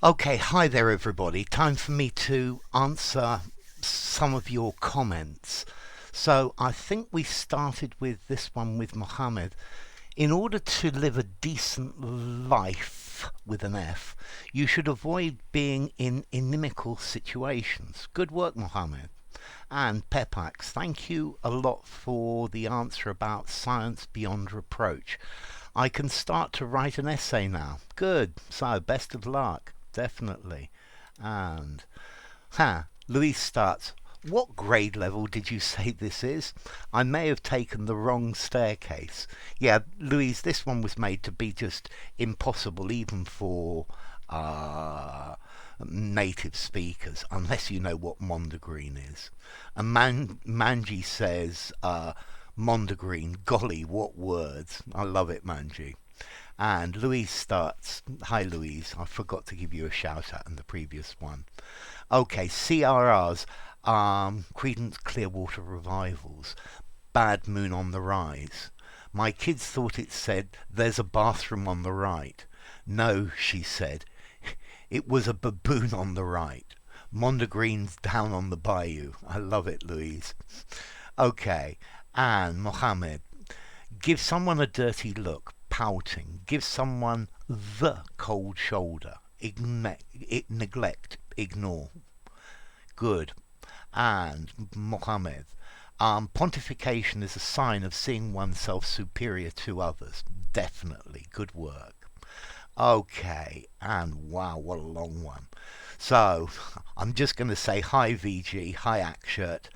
Okay, hi there everybody. Time for me to answer some of your comments. So I think we started with this one with Mohammed. In order to live a decent life with an F, you should avoid being in inimical situations. Good work, Mohammed. And Pepax, thank you a lot for the answer about science beyond reproach. I can start to write an essay now. Good. So, best of luck. Definitely. And, Louise starts. What grade level did you say this is? I may have taken the wrong staircase. Yeah, Louise, this one was made to be just impossible even for native speakers, unless you know what Mondegreen is. And Manji says, Mondegreen, golly, what words. I love it, Manji. And Louise starts. Hi, Louise. I forgot to give you a shout out in the previous one. Okay, CRRs, Creedence Clearwater Revivals, Bad Moon on the Rise. My kids thought it said, there's a bathroom on the right. No, she said, it was a baboon on the right. Mondegreen's down on the bayou. I love it, Louise. Okay, and Mohammed. Give someone a dirty look, pouting. Give someone the cold shoulder. Neglect, ignore. Good. And Mohammed. Pontification is a sign of seeing oneself superior to others. Definitely. Good work. Okay, and wow, what a long one. So, I'm just going to say hi VG, hi Akshirt,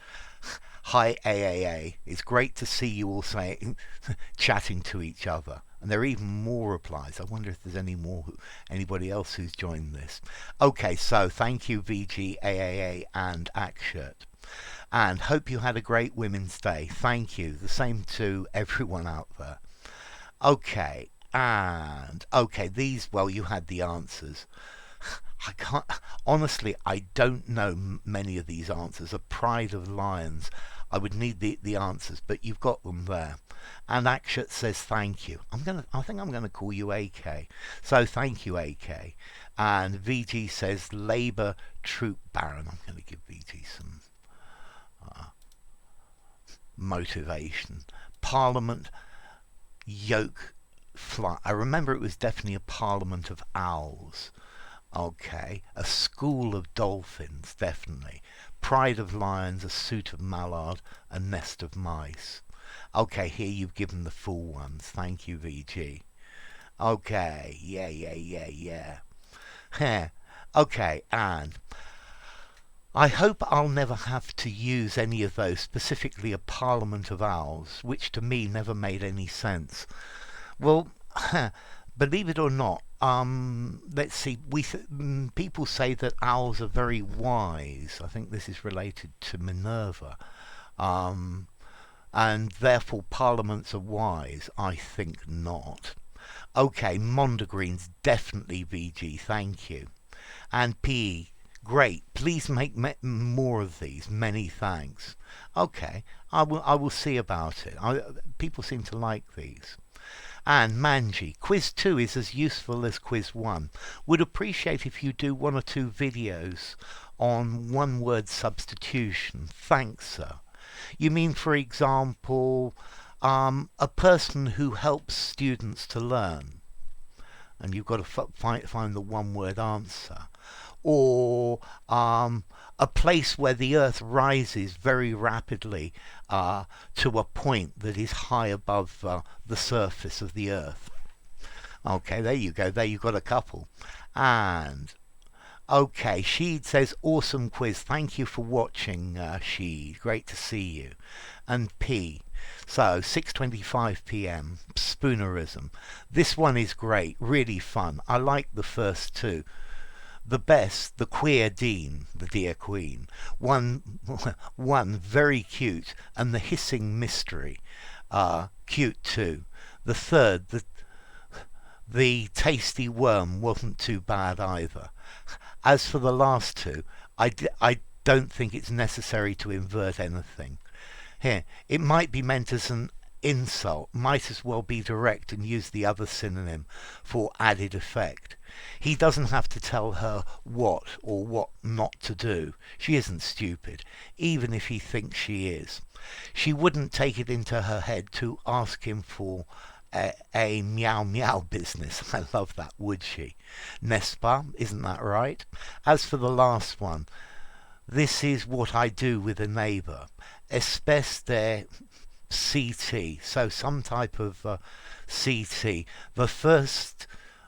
hi AAA. It's great to see you all chatting to each other. And there are even more replies. I wonder if there's anybody else who's joined this. Okay, so thank you VG, AAA, and Akshirt. And hope you had a great Women's Day. Thank you. The same to everyone out there. Okay, these, well, you had the answers. I can't, honestly, I don't know many of these answers. A Pride of Lions. I would need the answers, but you've got them there. And Akshat says thank you. I think I'm gonna call you AK. So thank you, AK. And VG says Labour Troop Baron. I'm gonna give VG some motivation. Parliament Yoke Fly. I remember it was definitely a Parliament of Owls. Okay, a school of dolphins, definitely. Pride of lions, a suit of mallard, a nest of mice. Okay, here you've given the full ones. Thank you, VG. Okay, yeah. Okay, and I hope I'll never have to use any of those, specifically a Parliament of Owls, which to me never made any sense. Well, believe it or not, let's see. People say that owls are very wise. I think this is related to Minerva, and therefore parliaments are wise. I think not. Okay, Mondegreen's definitely VG. Thank you. And P. Great. Please make more of these. Many thanks. Okay, I will see about it. People seem to like these. And Manji, quiz 2 is as useful as quiz 1. Would appreciate if you do 1 or 2 videos on one word substitution. Thanks, sir. You mean, for example, a person who helps students to learn, and you've got to find the one word answer. Or a place where the earth rises very rapidly to a point that is high above the surface of the earth. Okay, there you go. There you've got a couple. And okay, Sheed says, awesome quiz. Thank you for watching, Sheed. Great to see you. And P. So, 6:25 p.m. Spoonerism. This one is great. Really fun. I like the first two. The best, the queer dean, the dear queen. One very cute, and the hissing mystery, cute too. The third, the tasty worm wasn't too bad either. As for the last two, I don't think it's necessary to invert anything. Here, it might be meant as an insult. Might as well be direct and use the other synonym for added effect. He doesn't have to tell her what or what not to do. She isn't stupid, even if he thinks she is. She wouldn't take it into her head to ask him for a meow meow business. I love that, would she? N'est-ce pas? Isn't that right? As for the last one, this is what I do with a neighbour. Espèce de CT, so some type of CT. The first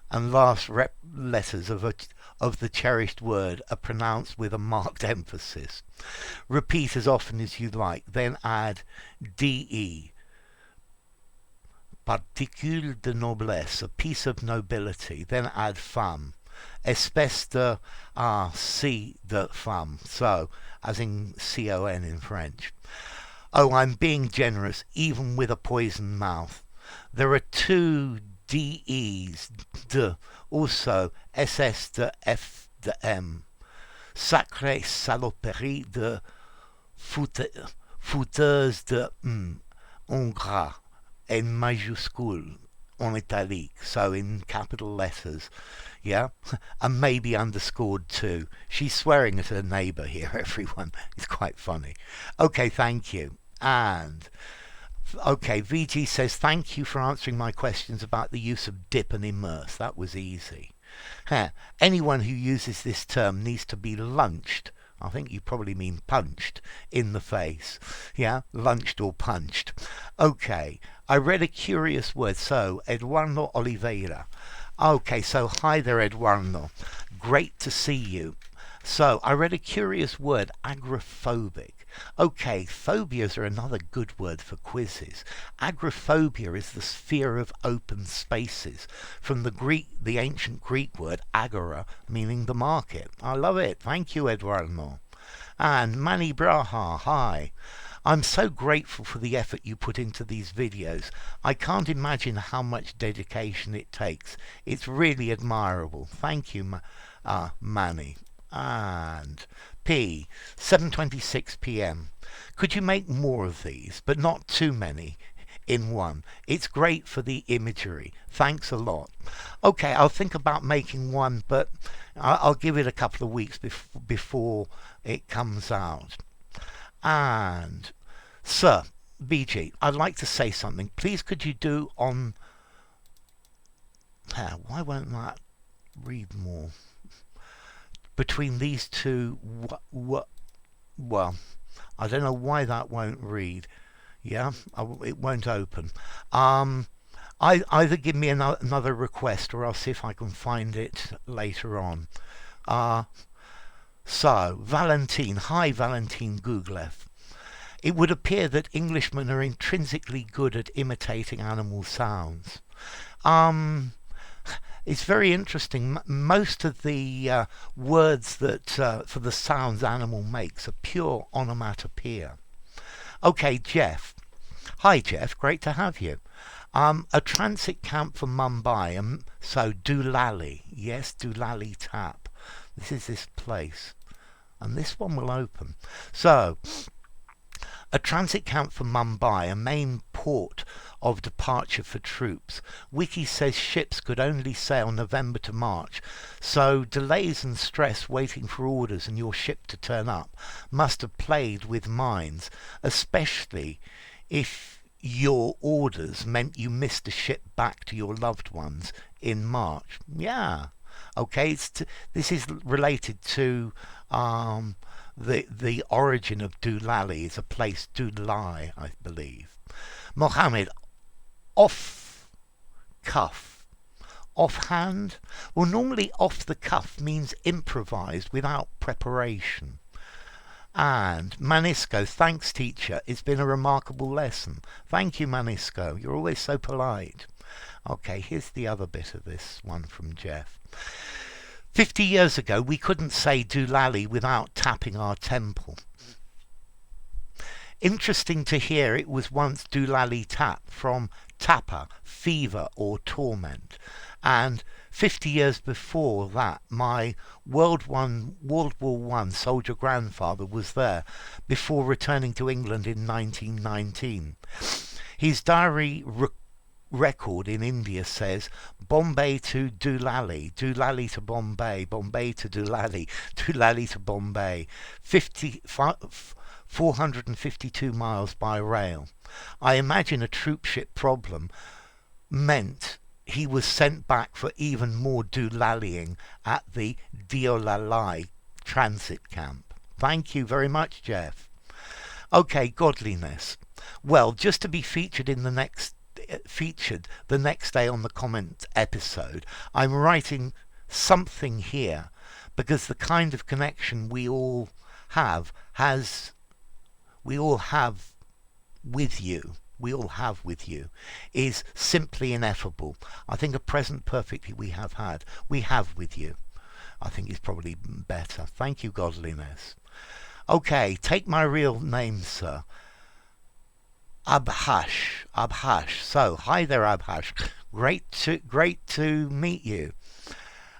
and last letters of the cherished word are pronounced with a marked emphasis. Repeat as often as you like, then add DE. Particule de noblesse, a piece of nobility, then add femme. Espèce de C de femme, so, as in C-O-N in French. Oh, I'm being generous, even with a poisoned mouth. There are two DEs, de, also SS de F de M. Sacré saloperie de fouteuse de en gras, en majuscule, en italique, so in capital letters, yeah, and maybe underscored too. She's swearing at her neighbour here, everyone. It's quite funny. Okay, thank you. And okay, VG says, thank you for answering my questions about the use of dip and immerse. That was easy. Anyone who uses this term needs to be lunched. I think you probably mean punched in the face. Yeah, lunched or punched. Okay, I read a curious word. So, Eduardo Oliveira. Okay, so hi there, Eduardo. Great to see you. So, I read a curious word, agoraphobic. Okay, phobias are another good word for quizzes. Agoraphobia is the fear of open spaces. From the ancient Greek word agora, meaning the market. I love it. Thank you, Eduardo. And Manny Braha, hi. I'm so grateful for the effort you put into these videos. I can't imagine how much dedication it takes. It's really admirable. Thank you, Manny. And P, 7:26 p.m. Could you make more of these, but not too many in one? It's great for the imagery. Thanks a lot. Okay, I'll think about making one, but I'll give it a couple of weeks before it comes out. And, sir, BG, I'd like to say something. Please could you do on... why won't that read more? Between these two, well, I don't know why that won't read. Yeah, it won't open. Either give me another request, or I'll see if I can find it later on. So, Valentine. Hi, Valentine Googlev. It would appear that Englishmen are intrinsically good at imitating animal sounds. It's very interesting. Most of the words that for the sounds animal makes are pure onomatopoeia. Okay, Jeff. Hi, Jeff. Great to have you. A transit camp for Mumbai. So, Doolally. Yes, Doolally Tap. This is this place. And this one will open. So, a transit camp for Mumbai, a main port of departure for troops. Wiki says ships could only sail November to March, so delays and stress waiting for orders and your ship to turn up must have played with minds, especially if your orders meant you missed a ship back to your loved ones in March. Yeah. Okay, this is related to the origin of Doolally. Is a place, Doolai, I believe. Mohammed, off cuff, offhand. Well, normally off the cuff means improvised without preparation. And Manisco, thanks teacher, it's been a remarkable lesson. Thank you, Manisco, you're always so polite. Okay, here's the other bit of this one from Jeff. 50 years ago, we couldn't say Doolally without tapping our temple. Interesting to hear it was once Doolally tap, from tapper, fever or torment. And 50 years before that, my World War I soldier grandfather was there before returning to England in 1919. His diary record in India says Bombay to Doolally, Doolally to Bombay, Bombay to Doolally, Doolally to Bombay, 452 miles by rail. I imagine a troopship problem meant he was sent back for even more doolallying at the Diolalai transit camp. Thank you very much, Jeff. Okay, godliness. Well, just to be featured the next day on the comment episode, I'm writing something here because the kind of connection we all have with you is simply ineffable. I think a present perfect we have with you, I think is probably better. Thank you, godliness. Okay, take my real name, sir. Abhash. So, hi there, Abhash. Great to meet you.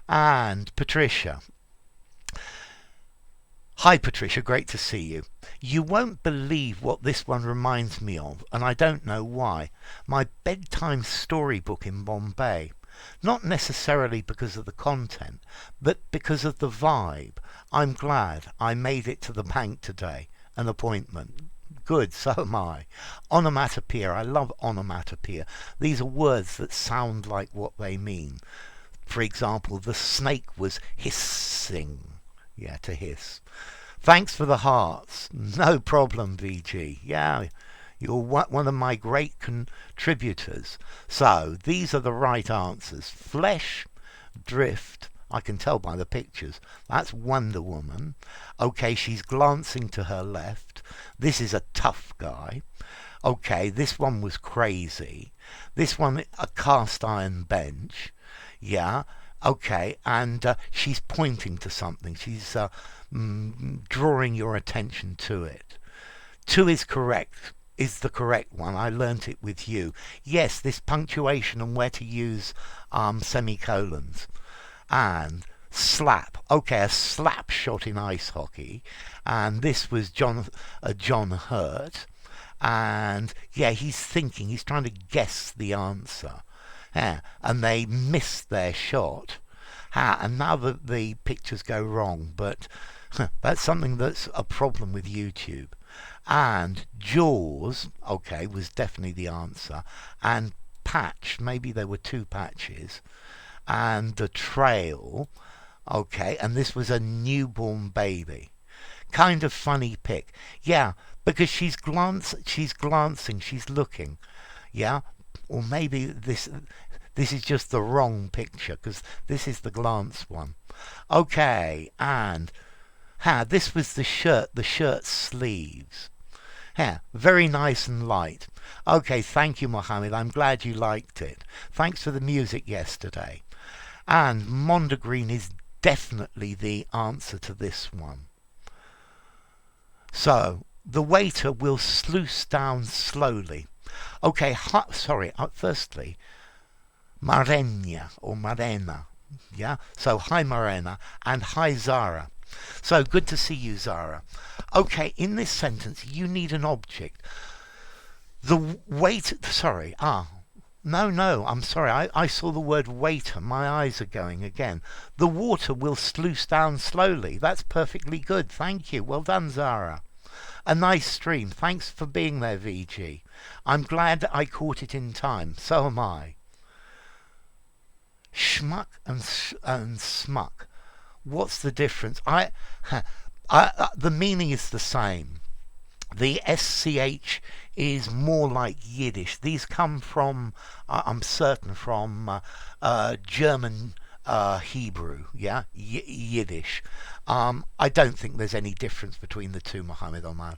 And Patricia. Hi, Patricia. Great to see you. You won't believe what this one reminds me of, and I don't know why. My bedtime storybook in Bombay. Not necessarily because of the content, but because of the vibe. I'm glad I made it to the bank today. An appointment. Good, so am I. Onomatopoeia. I love onomatopoeia. These are words that sound like what they mean. For example, the snake was hissing. Yeah, to hiss. Thanks for the hearts. No problem, VG. Yeah, you're one of my great contributors. So, these are the right answers. Flesh, drift. I can tell by the pictures. That's Wonder Woman. Okay, she's glancing to her left. This is a tough guy. Okay, this one was crazy. This one, a cast iron bench. Yeah. Okay, and she's pointing to something. She's drawing your attention to it. 2 is correct. Is the correct one. I learnt it with you. Yes, this punctuation and where to use semicolons. And slap. Okay, a slap shot in ice hockey. And this was John Hurt. And yeah, he's thinking. He's trying to guess the answer. Yeah, and they missed their shot. And now the pictures go wrong, but that's something that's a problem with YouTube. And Jaws, okay, was definitely the answer. And patch, maybe there were 2 patches. And the trail, okay, and this was a newborn baby. Kind of funny pic. Yeah, because she's glancing, she's looking. Yeah, or maybe this is just the wrong picture because this is the glance one. Okay, and this was the shirt sleeves. Yeah, very nice and light. Okay, thank you, Mohammed. I'm glad you liked it. Thanks for the music yesterday. And Mondegreen is definitely the answer to this one. So, the waiter will sluice down slowly. Okay, firstly, Marena or Marena. Yeah, so hi Marena and hi Zara. So good to see you, Zara. Okay, in this sentence, you need an object. The waiter, No, I'm sorry. I saw the word waiter. My eyes are going again. The water will sluice down slowly. That's perfectly good. Thank you. Well done, Zara. A nice stream. Thanks for being there, VG. I'm glad I caught it in time. So am I. Schmuck and smuck. What's the difference? The meaning is the same. The SCH is more like Yiddish. These come from, I'm certain, from German Hebrew, yeah, Yiddish. I don't think there's any difference between the two, Mohammed Omar.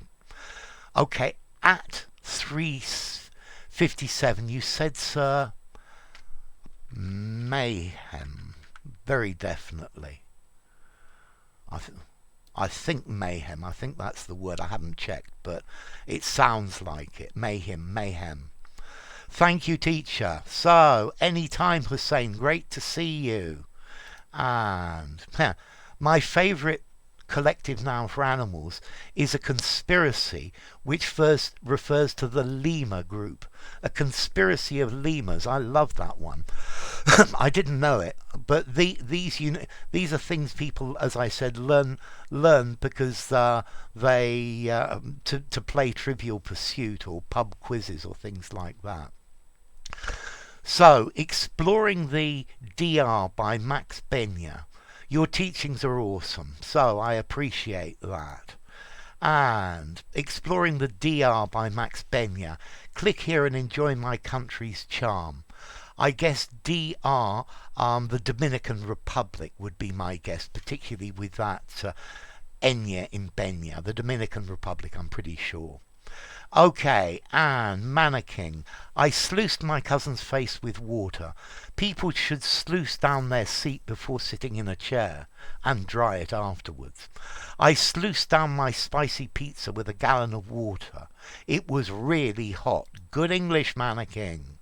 Okay, at 3:57, you said, sir, mayhem. Very definitely. I think mayhem. I think that's the word. I haven't checked, but it sounds like it. Mayhem. Thank you, teacher. So, anytime, Hussein. Great to see you. And my favourite collective noun for animals, is a conspiracy which first refers to the lemur group. A conspiracy of lemurs. I love that one. I didn't know it, but these are things people, as I said, learn because they to play Trivial Pursuit or pub quizzes or things like that. So, exploring the DR by Max Benya. Your teachings are awesome, so I appreciate that. And exploring the DR by Max Benya. Click here and enjoy my country's charm. I guess DR, the Dominican Republic, would be my guess, particularly with that Enya in Benya, the Dominican Republic, I'm pretty sure. Okay, and mannequin. I sluiced my cousin's face with water. People should sluice down their seat before sitting in a chair and dry it afterwards. I sluiced down my spicy pizza with a gallon of water. It was really hot. Good English, mannequin.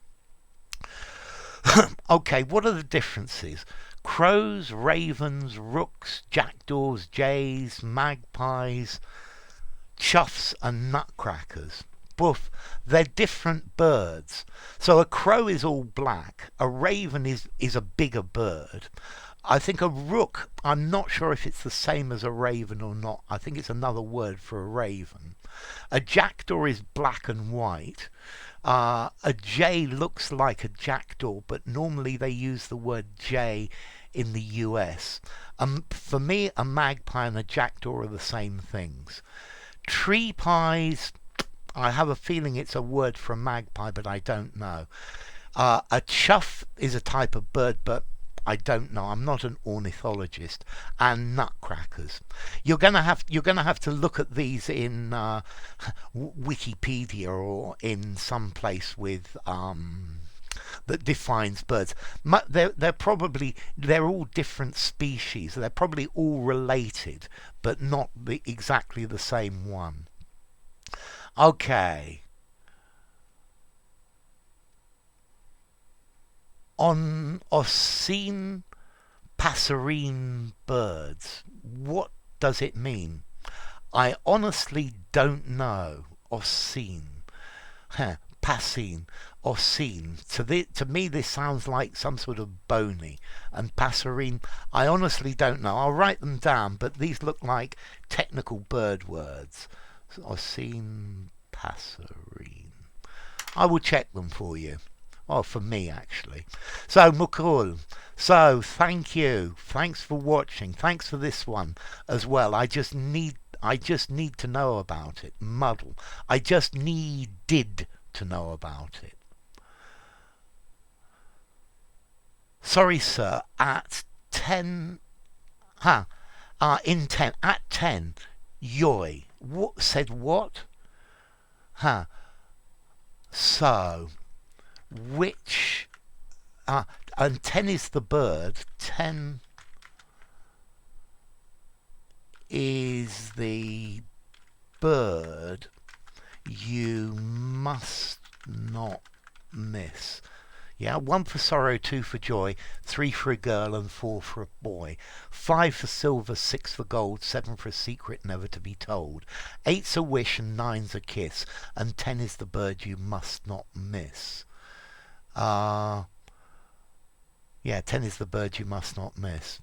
Okay, what are the differences? Crows, ravens, rooks, jackdaws, jays, magpies, chuffs and nutcrackers. Boof, they're different birds. So a crow is all black, a raven is a bigger bird. I think a rook, I'm not sure if it's the same as a raven or not. I think it's another word for a raven. A jackdaw is black and white. A jay looks like a jackdaw, but normally they use the word jay in the US. For me, a magpie and a jackdaw are the same things. Tree pies, I have a feeling it's a word for a magpie, but I don't know. A chuff is a type of bird, but I don't know. I'm not an ornithologist. And nutcrackers. You're gonna have to look at these in Wikipedia or in some place with that defines birds. They're all different species. They're probably all related, but not exactly the same one. Okay. On obscene passerine birds, what does it mean? I honestly don't know. Obscene. Passine, obscene. To me, this sounds like some sort of bony. And passerine, I honestly don't know. I'll write them down, but these look like technical bird words. Obscene, passerine. I will check them for you. Oh, for me, actually. So, Mukul. So, thank you. Thanks for watching. Thanks for this one as well. I just need to know about it. Muddle. I just needed to know about it. Sorry, sir. At 10. In 10. At 10. Yoy. What said what? So. Which and 10 is the bird, 10 is the bird you must not miss. Yeah, 1 for sorrow, 2 for joy, 3 for a girl and 4 for a boy, 5 for silver, 6 for gold, 7 for a secret never to be told, 8's a wish and 9's a kiss, and 10 is the bird you must not miss. Yeah, 10 is the bird you must not miss.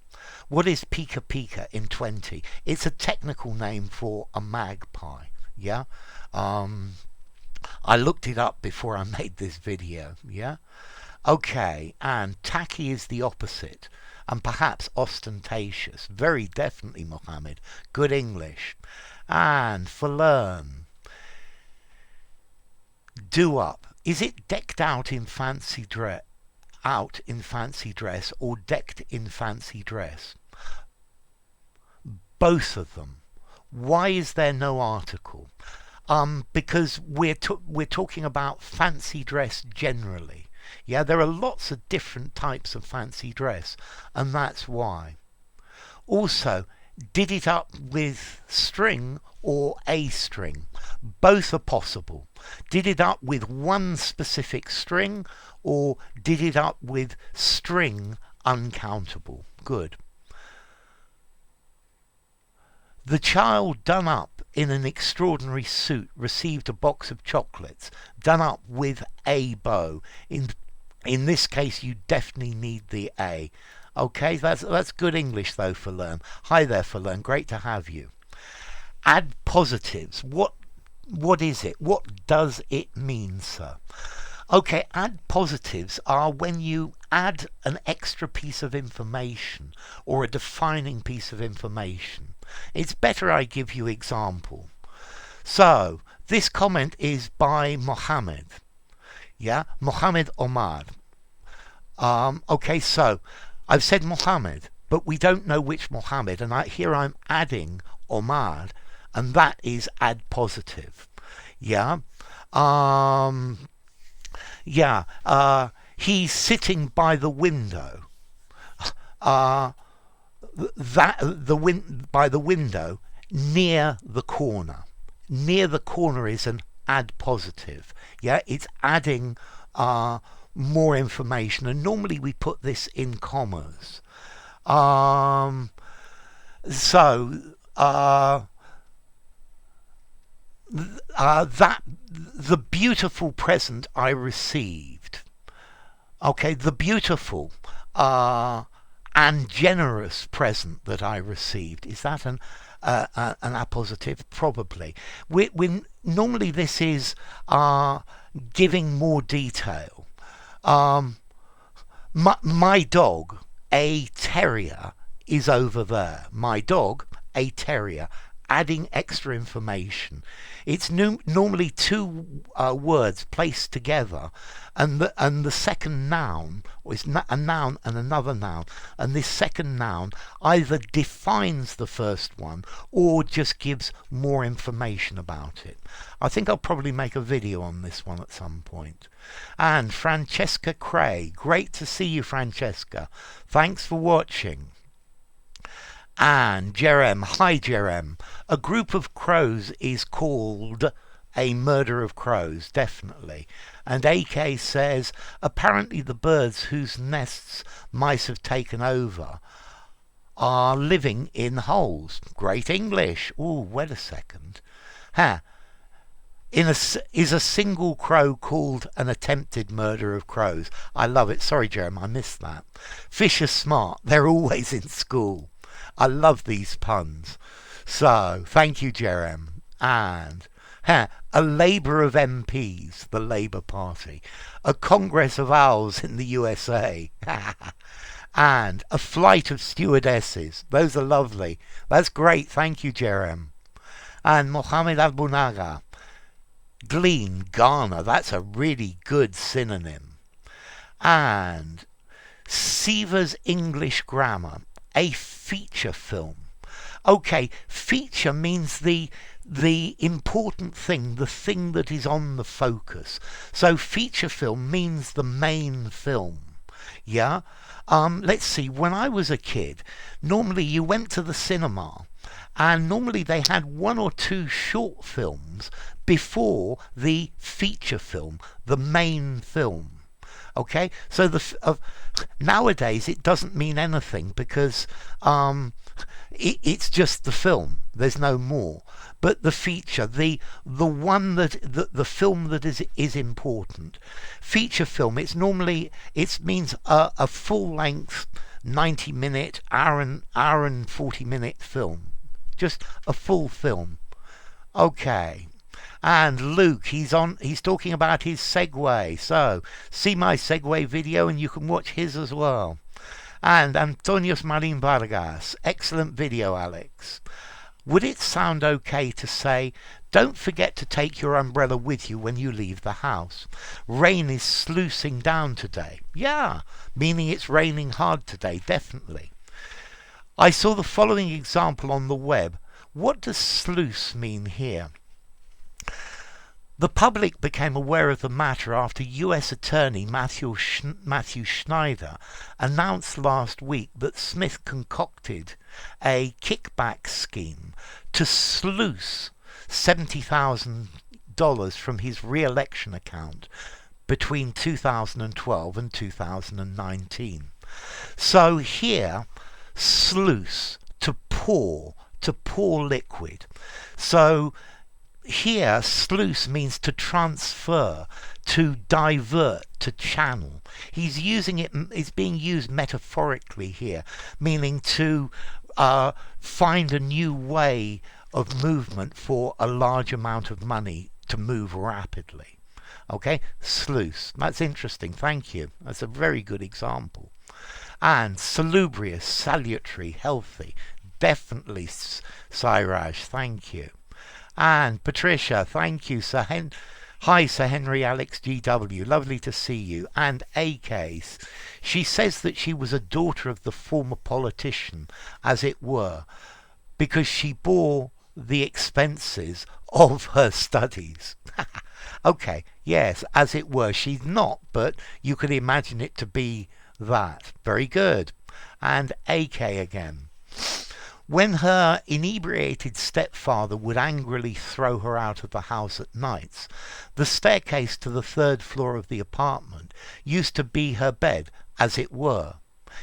What is pika pika in 20? It's a technical name for a magpie. Yeah. I looked it up before I made this video. Yeah. Okay, and tacky is the opposite, and perhaps ostentatious. Very definitely, Mohammed. Good English. And for learn. Do up. Is it decked out in fancy dress? Out in fancy dress or decked in fancy dress? Both of them. Why is there no article? Because we're talking about fancy dress generally. Yeah, there are lots of different types of fancy dress, and that's why. Also, did it up with string or a string? Both are possible. Did it up with one specific string or did it up with string uncountable? Good. The child done up in an extraordinary suit received a box of chocolates done up with a bow. In this case, you definitely need the A. Okay, that's good English though, for Learn. Hi there, for Learn. Great to have you. Add positives. What is it? What does it mean, sir? Okay, add positives are when you add an extra piece of information or a defining piece of information. It's better I give you example. So, this comment is by Mohammed. Yeah, Mohammed Omar. Okay, so I've said Mohammed, but we don't know which Mohammed, and here I'm adding Omar, and that is add positive. Yeah. He's sitting by the window. By the window near the corner. Near the corner is an add positive. Yeah, it's adding more information, and normally we put this in commas. That the beautiful present I received. Okay, the beautiful and generous present that I received. Is that an appositive? Probably. Normally this is giving more detail. My dog, a terrier, is over there. My dog, a terrier. Adding extra information. It's normally two words placed together, and the second noun is a noun and another noun, and this second noun either defines the first one or just gives more information about it. I think I'll probably make a video on this one at some point. And Francesca Cray, great to see you, Francesca. Thanks for watching. And Jerem, hi Jerem. A group of crows is called a murder of crows, definitely. And AK says, apparently the birds whose nests mice have taken over are living in holes. Great English. Ooh, wait a second. Is a single crow called an attempted murder of crows? I love it. Sorry, Jerem, I missed that. Fish are smart. They're always in school. I love these puns. So, thank you, Jerem. And a Labour of MPs, the Labour Party. A Congress of Owls in the USA. And a flight of stewardesses. Those are lovely. That's great. Thank you, Jerem. And Mohammed Al-Bunaga. Glean, Ghana. That's a really good synonym. And Seaver's English Grammar. A feature film. Okay, feature means the important thing, the thing that is on the focus. So feature film means the main film. Yeah? Let's see, when I was a kid, normally you went to the cinema and normally they had one or two short films before the feature film, the main film. Okay, so nowadays it doesn't mean anything because it's just the film. There's no more. But the feature, the one that the film that is important. Feature film. It means a full length 90-minute, hour and 40-minute film. Just a full film. Okay. And Luke, he's talking about his Segway. So, see my Segway video and you can watch his as well. And Antonios Marin Vargas, excellent video, Alex. Would it sound okay to say, don't forget to take your umbrella with you when you leave the house? Rain is sluicing down today. Yeah, meaning it's raining hard today, definitely. I saw the following example on the web. What does sluice mean here? The public became aware of the matter after U.S. Attorney Matthew Schneider announced last week that Smith concocted a kickback scheme to sluice $70,000 from his re-election account between 2012 and 2019. So here, sluice, to pour, to pour liquid. So here, sluice means to transfer, to divert, to channel. He's using it, it's being used metaphorically here, meaning to find a new way of movement for a large amount of money to move rapidly. Okay, sluice. That's interesting. Thank you. That's a very good example. And salubrious, salutary, healthy. Definitely, Siraj. Thank you. And Patricia, thank you. Hi, Sir Henry Alex GW. Lovely to see you. And AK, she says that she was a daughter of the former politician, as it were, because she bore the expenses of her studies. Okay, yes, as it were. She's not, but you could imagine it to be that. Very good. And AK again. When her inebriated stepfather would angrily throw her out of the house at nights, the staircase to the third floor of the apartment used to be her bed, as it were.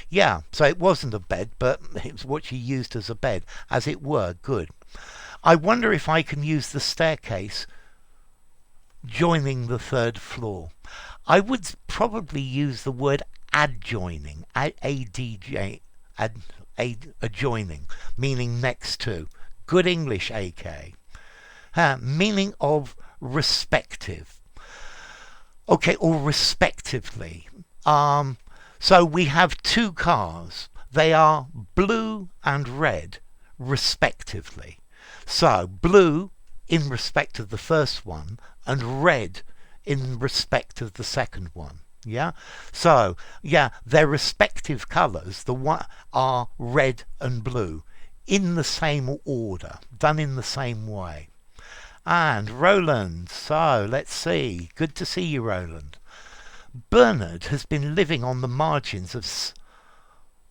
Yeah, so it wasn't a bed, but it was what she used as a bed, as it were. Good. I wonder if I can use the staircase joining the third floor. I would probably use the word adjoining, A-D-J, adjoining, meaning next to. Good English, AK. Meaning of respective. Okay, or respectively. So we have two cars. They are blue and red, respectively. So blue in respect of the first one, and red in respect of the second one. Yeah, so yeah, their respective colours, the one are red and blue, in the same order, done in the same way. And Roland, so let's see. Good to see you, Roland. Bernard has been living on the margins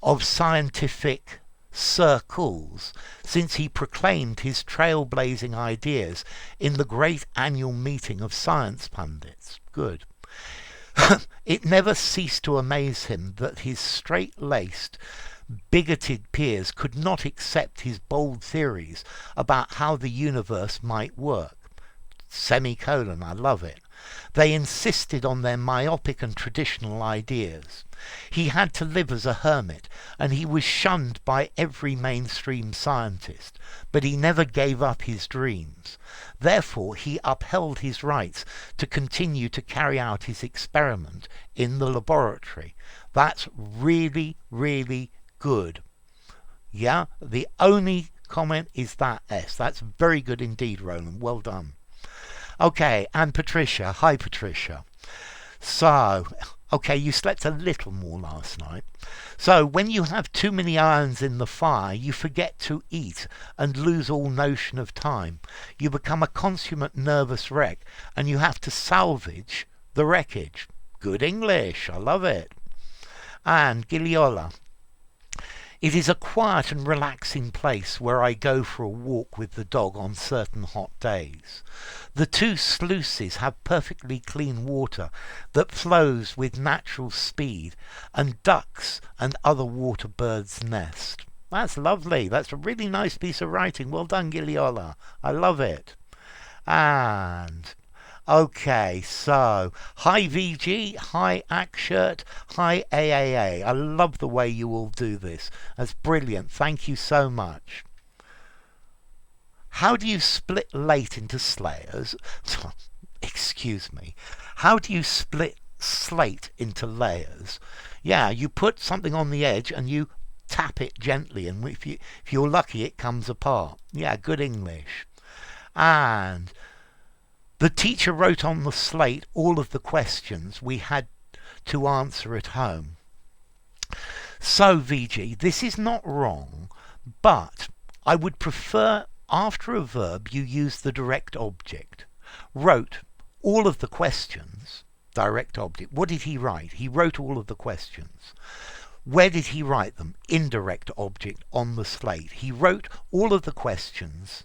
of scientific circles since he proclaimed his trailblazing ideas in the great annual meeting of science pundits. Good. It never ceased to amaze him that his straight-laced, bigoted peers could not accept his bold theories about how the universe might work. Semicolon, I love it. They insisted on their myopic and traditional ideas. He had to live as a hermit, and he was shunned by every mainstream scientist, but he never gave up his dreams. Therefore, he upheld his rights to continue to carry out his experiment in the laboratory. That's really, really good. Yeah, the only comment is that S. That's very good indeed, Roland. Well done. Okay, and Patricia. Hi, Patricia. So, okay, you slept a little more last night. So, when you have too many irons in the fire, you forget to eat and lose all notion of time. You become a consummate nervous wreck, and you have to salvage the wreckage. Good English. I love it. And Giliola. It is a quiet and relaxing place where I go for a walk with the dog on certain hot days. The two sluices have perfectly clean water that flows with natural speed, and ducks and other water birds nest. That's lovely. That's a really nice piece of writing. Well done, Giliola. I love it. And okay, so hi VG, hi Akshirt, hi AAA. I love the way you all do this. That's brilliant. Thank you so much. How do you split late into slayers? Excuse me. How do you split slate into layers? Yeah, you put something on the edge and you tap it gently, and if you're lucky, it comes apart. Yeah, good English. And the teacher wrote on the slate all of the questions we had to answer at home. So, VG, this is not wrong, but I would prefer after a verb you use the direct object. Wrote all of the questions, direct object. What did he write? He wrote all of the questions. Where did he write them? Indirect object on the slate. He wrote all of the questions.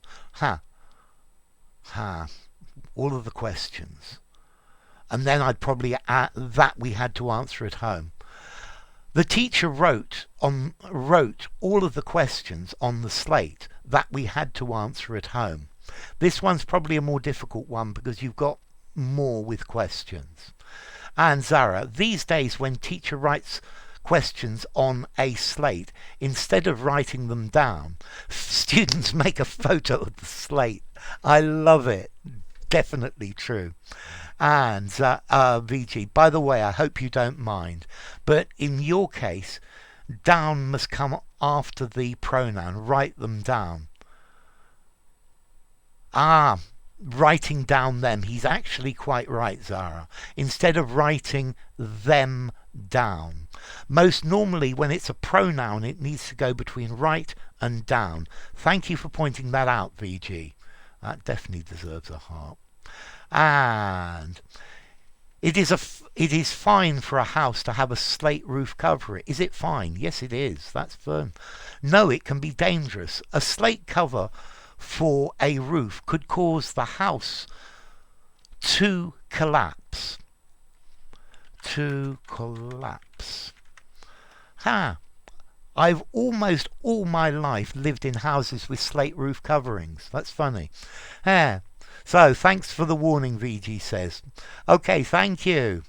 All of the questions. And then I'd probably add that we had to answer at home. The teacher wrote all of the questions on the slate that we had to answer at home. This one's probably a more difficult one because you've got more with questions. And Zara, these days when teacher writes questions on a slate, instead of writing them down, students make a photo of the slate. I love it. Definitely true. And VG, by the way, I hope you don't mind, but in your case, down must come after the pronoun. Write them down. Writing down them. He's actually quite right, Zara. Instead of writing them down. Most normally, when it's a pronoun, it needs to go between right and down. Thank you for pointing that out, VG. That definitely deserves a heart. And it is fine for a house to have a slate roof cover it. Is it fine? Yes, it is. That's firm. No, it can be dangerous. A slate cover for a roof could cause the house to collapse. I've almost all my life lived in houses with slate roof coverings. That's funny. So, thanks for the warning, VG says. Okay, thank you.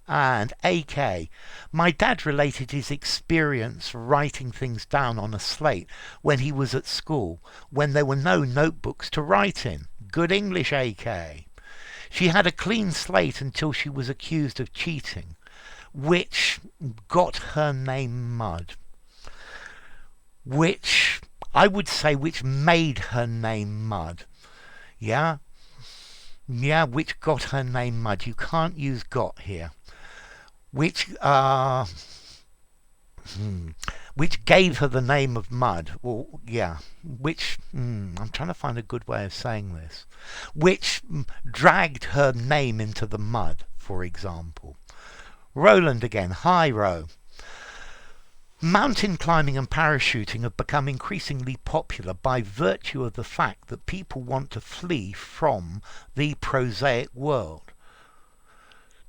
And AK, my dad related his experience writing things down on a slate when he was at school, when there were no notebooks to write in. Good English, AK. She had a clean slate until she was accused of cheating, which got her name mud. Which, I would say, which made her name mud. Yeah? Yeah, which got her name mud. You can't use got here. Which gave her the name of mud. Well, yeah. Which, I'm trying to find a good way of saying this. Which dragged her name into the mud, for example. Roland again. Hi, Ro. Mountain climbing and parachuting have become increasingly popular by virtue of the fact that people want to flee from the prosaic world.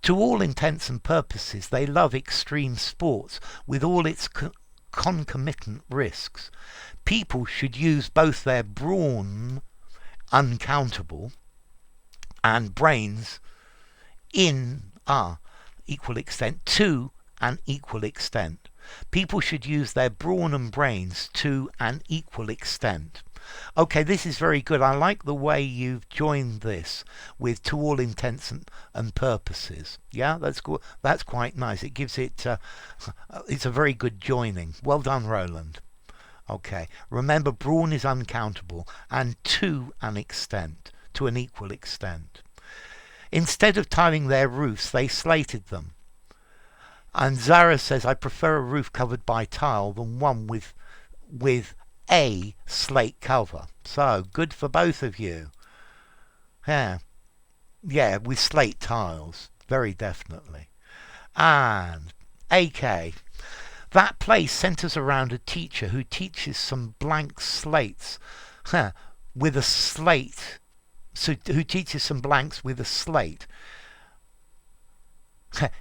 To all intents and purposes, they love extreme sports with all its concomitant risks. People should use both their brawn, uncountable, and brains in equal extent, to an equal extent. People should use their brawn and brains to an equal extent. Okay, this is very good. I like the way you've joined this with to all intents and purposes. Yeah, that's quite nice. It gives it, it's a very good joining. Well done, Roland. Okay, remember brawn is uncountable and to an extent, to an equal extent. Instead of tiling their roofs, they slated them. And Zara says, I prefer a roof covered by tile than one with a slate cover. So, good for both of you. Yeah, with slate tiles. Very definitely. And AK, that place centres around a teacher who teaches some blank slates with a slate. So, who teaches some blanks with a slate.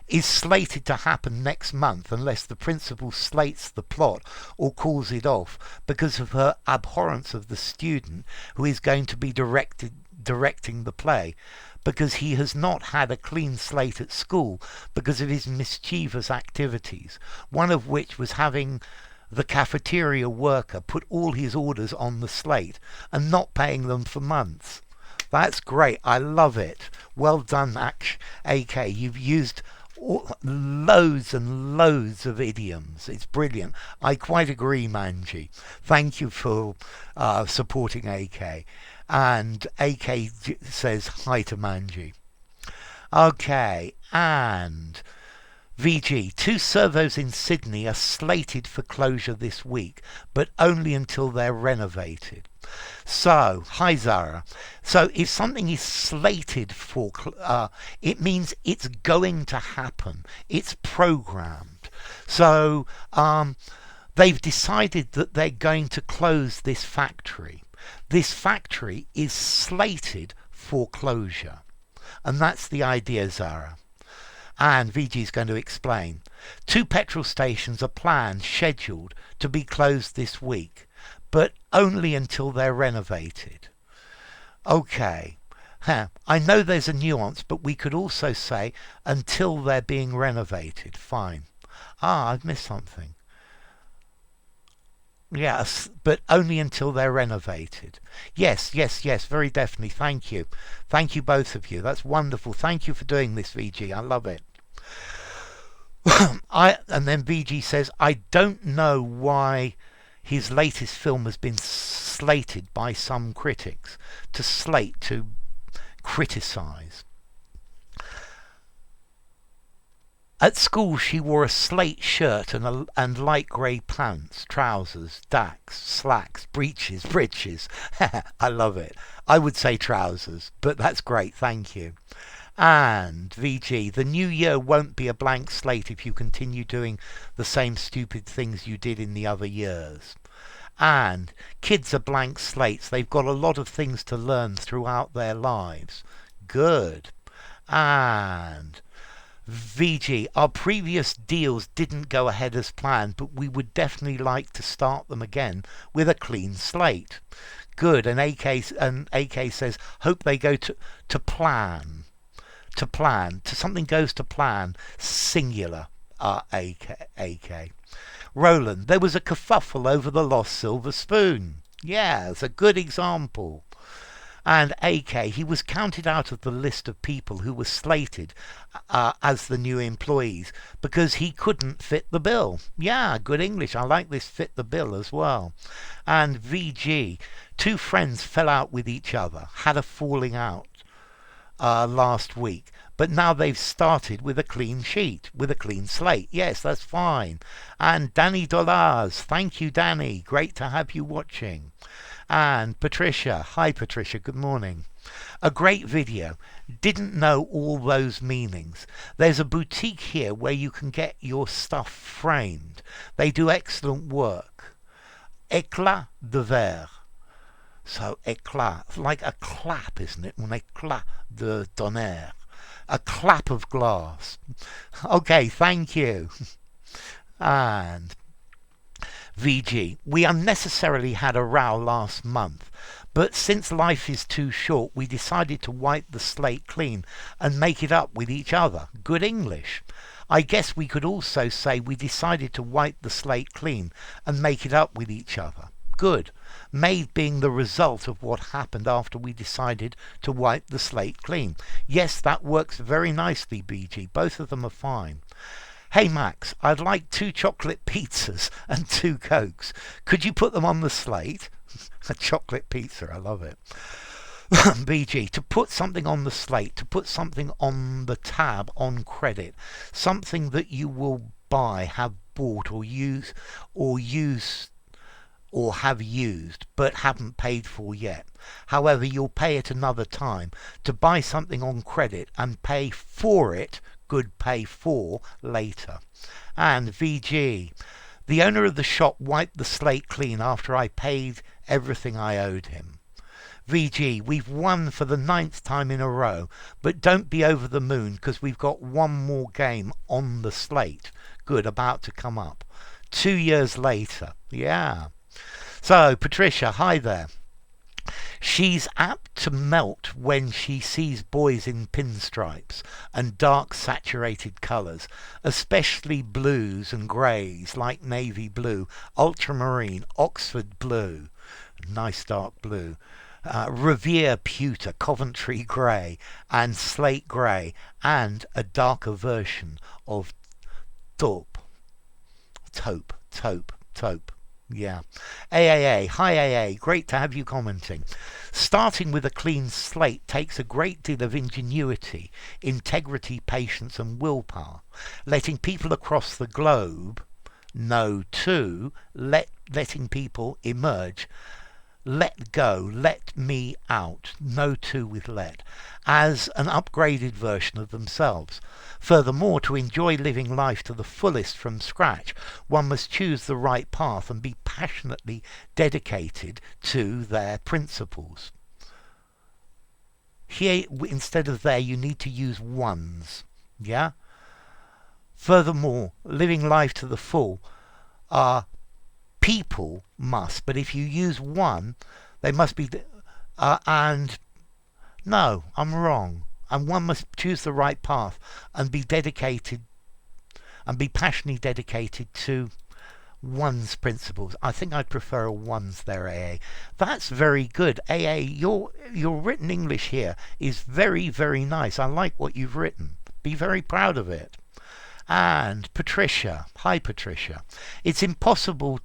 Is slated to happen next month unless the principal slates the plot or calls it off because of her abhorrence of the student who is going to be directing the play, because he has not had a clean slate at school because of his mischievous activities, one of which was having the cafeteria worker put all his orders on the slate and not paying them for months. That's great. I love it. Well done, AK. You've used loads and loads of idioms. It's brilliant. I quite agree, Manji. Thank you for supporting AK. And AK says hi to Manji. Okay, and VG, 2 servos in Sydney are slated for closure this week, but only until they're renovated. So, hi Zara. So if something is slated for, it means it's going to happen. It's programmed. So they've decided that they're going to close this factory. This factory is slated for closure. And that's the idea, Zara. And VG is going to explain. 2 petrol stations are planned, scheduled to be closed this week, but only until they're renovated. Okay. I know there's a nuance, but we could also say until they're being renovated. Fine. I've missed something. Yes, but only until they're renovated. Yes, yes, yes, very definitely. Thank you. Thank you, both of you. That's wonderful. Thank you for doing this, VG. I love it. And then VG says, I don't know why his latest film has been slated by some critics. To criticise. At school, she wore a slate shirt and light grey pants, trousers, dacks, slacks, breeches. I love it. I would say trousers, but that's great. Thank you. And VG, the new year won't be a blank slate if you continue doing the same stupid things you did in the other years. And kids are blank slates. They've got a lot of things to learn throughout their lives. Good. And VG, our previous deals didn't go ahead as planned, but we would definitely like to start them again with a clean slate. Good. And AK says, hope they go to plan. To plan. To something goes to plan. Singular. AK. Roland, there was a kerfuffle over the lost silver spoon. Yeah, it's a good example. And AK, he was counted out of the list of people who were slated as the new employees because he couldn't fit the bill. Yeah, good English. I like this fit the bill as well. And VG, 2 friends fell out with each other, had a falling out last week, but now they've started with a clean sheet, with a clean slate. Yes, that's fine. And Danny Dollars, thank you, Danny. Great to have you watching. And Patricia, hi Patricia, good morning. A great video. Didn't know all those meanings. There's a boutique here where you can get your stuff framed. They do excellent work. Éclat de verre. So éclat, like a clap, isn't it? Un éclat de tonnerre. A clap of glass. Okay, thank you. And VG, we unnecessarily had a row last month, but since life is too short, we decided to wipe the slate clean and make it up with each other. Good English. I guess we could also say we decided to wipe the slate clean and make it up with each other. Good. Made being the result of what happened after we decided to wipe the slate clean. Yes, that works very nicely, BG. Both of them are fine. Hey Max, I'd like 2 chocolate pizzas and 2 Cokes. Could you put them on the slate? A chocolate pizza, I love it. BG, to put something on the slate, to put something on the tab on credit, something that you will buy, have bought or have used but haven't paid for yet. However, you'll pay it another time. To buy something on credit and pay for it, good pay for later. And VG, the owner of the shop wiped the slate clean after I paid everything I owed him. VG, we've won for the 9th time in a row, but don't be over the moon because we've got one more game on the slate. Good, about to come up. 2 years later. Yeah. So, Patricia, hi there. She's apt to melt when she sees boys in pinstripes and dark saturated colours, especially blues and greys like navy blue, ultramarine, Oxford blue, nice dark blue, Revere pewter, Coventry grey and slate grey, and a darker version of taupe. Yeah. AAA, hi AA, great to have you commenting. Starting with a clean slate takes a great deal of ingenuity, integrity, patience and willpower. Letting people across the globe know too, letting people emerge, let go, let me out, no two with let, as an upgraded version of themselves. Furthermore, to enjoy living life to the fullest from scratch, one must choose the right path and be passionately dedicated to their principles. Here, instead of there, you need to use ones. Yeah? Furthermore, living life to the full, people must, but if you use one, they must be, and no, I'm wrong. And one must choose the right path and be dedicated and be passionately dedicated to one's principles. I think I'd prefer a one's there, AA. That's very good. AA, your written English here is very, very nice. I like what you've written. Be very proud of it. And Patricia, hi Patricia. It's impossible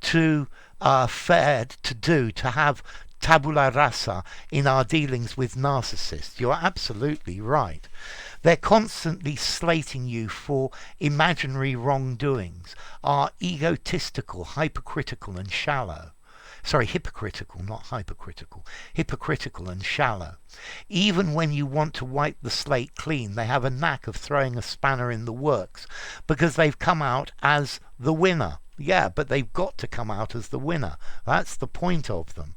to have tabula rasa in our dealings with narcissists. You're absolutely right. They're constantly slating you for imaginary wrongdoings, are egotistical, hypocritical and shallow. Sorry, hypocritical, not hypercritical. Hypocritical and shallow. Even when you want to wipe the slate clean, they have a knack of throwing a spanner in the works because they've come out as the winner. Yeah, but they've got to come out as the winner. That's the point of them.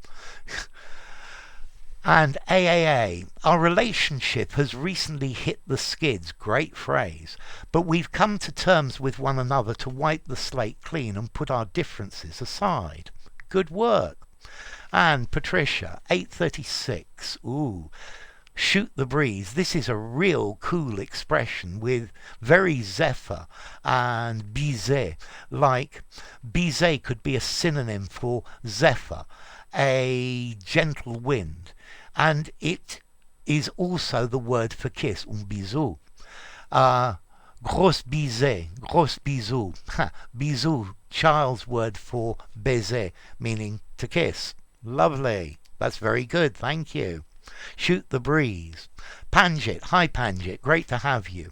And AAA, our relationship has recently hit the skids, great phrase, but we've come to terms with one another to wipe the slate clean and put our differences aside. Good work. And Patricia, 836, ooh, shoot the breeze. This is a real cool expression with very zephyr and bise. Like, bise could be a synonym for zephyr, a gentle wind. And it is also the word for kiss, un bisou. Gros bisou. Bisou, child's word for baiser, meaning to kiss. Lovely. That's very good, thank you. Shoot the breeze. Panjit, hi Panjit, great to have you.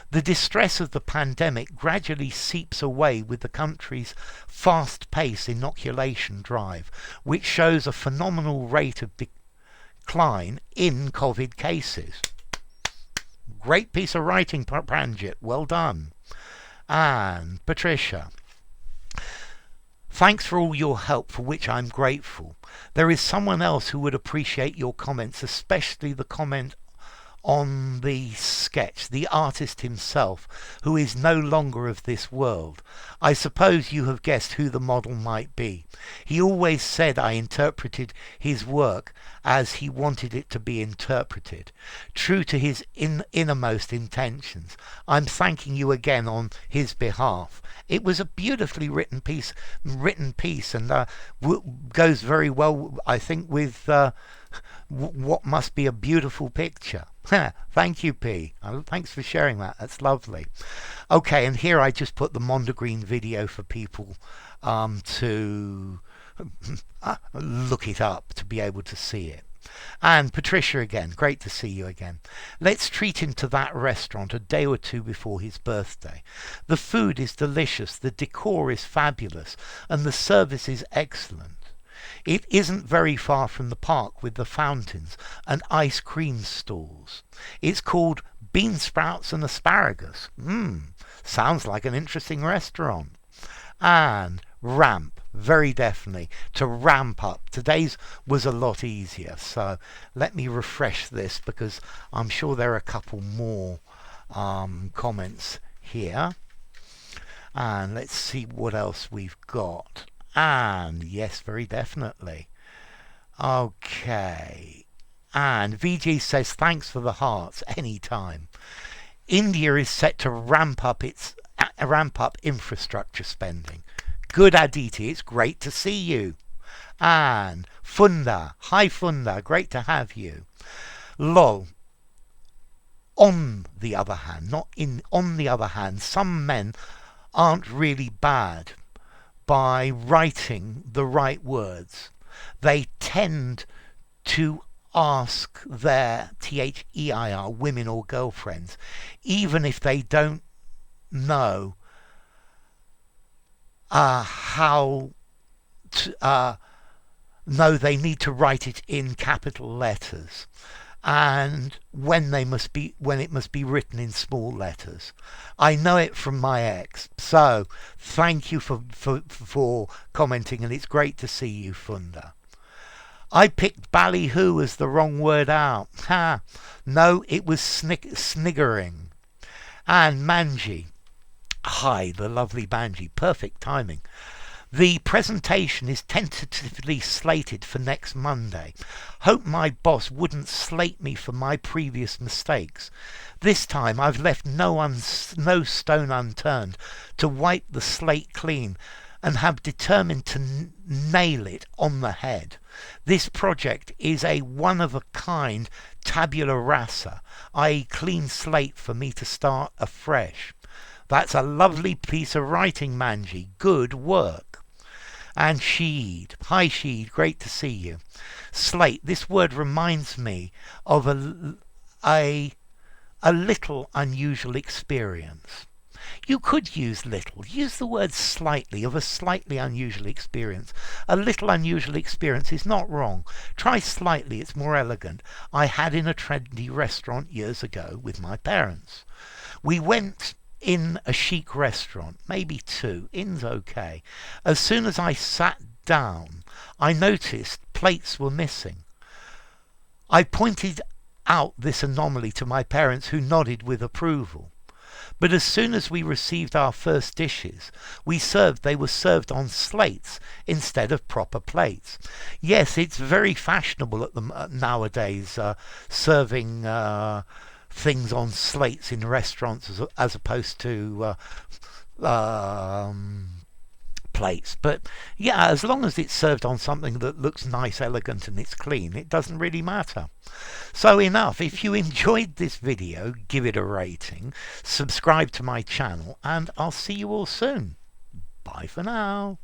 The distress of the pandemic gradually seeps away with the country's fast-paced inoculation drive, which shows a phenomenal rate of decline in COVID cases. Great piece of writing, Panjit, well done. And Patricia, thanks for all your help, for which I'm grateful. There is someone else who would appreciate your comments, especially the comment on the sketch, the artist himself, who is no longer of this world. I suppose you have guessed who the model might be. He always said I interpreted his work as he wanted it to be interpreted, true to his innermost intentions. I'm thanking you again on his behalf. It was a beautifully written piece, and goes very well, I think, with what must be a beautiful picture. Thank you, P. Thanks for sharing that. That's lovely. Okay, and here I just put the Mondegreen video for people to look it up, to be able to see it. And Patricia again, great to see you again. Let's treat him to that restaurant a day or two before his birthday. The food is delicious, the decor is fabulous, and the service is excellent. It isn't very far from the park with the fountains and ice cream stalls. It's called Bean Sprouts and Asparagus. Sounds like an interesting restaurant. And ramp, very definitely, to ramp up. Today's was a lot easier, so let me refresh this because I'm sure there are a couple more comments here. And let's see what else we've got. And yes, very definitely. Okay. And VG says thanks for the hearts anytime. India is set to ramp up infrastructure spending. Good, Aditi, it's great to see you. And Funda, hi Funda, great to have you. Lol. On the other hand, on the other hand, some men aren't really bad by writing the right words. They tend to ask their THEIR women or girlfriends, even if they don't know how to know they need to write it in capital letters, and when it must be written in small letters. I know it from my ex, so thank you for commenting, and it's great to see you, Funda. I picked ballyhoo as the wrong word out. No, it was sniggering. And Manji, Hi, the lovely Banji. Perfect timing. The presentation is tentatively slated for next Monday. Hope my boss wouldn't slate me for my previous mistakes. This time I've left no stone unturned to wipe the slate clean and have determined to nail it on the head. This project is a one-of-a-kind tabula rasa, i.e. clean slate for me to start afresh. That's a lovely piece of writing, Manji. Good work. And Sheed. Hi, Sheed. Great to see you. Slate. This word reminds me of a little unusual experience. You could use little. Use the word slightly, of a slightly unusual experience. A little unusual experience is not wrong. Try slightly, it's more elegant. I had in a trendy restaurant years ago with my parents. We went in a chic restaurant, maybe two. In's okay. As soon as I sat down, I noticed plates were missing. I pointed out this anomaly to my parents, who nodded with approval. But as soon as we received our first dishes, they were served on slates instead of proper plates. Yes, it's very fashionable nowadays, serving things on slates in restaurants as opposed to plates. But yeah, as long as it's served on something that looks nice, elegant, and it's clean, it doesn't really matter. So enough. If you enjoyed this video, give it a rating, subscribe to my channel, and I'll see you all soon. Bye for now.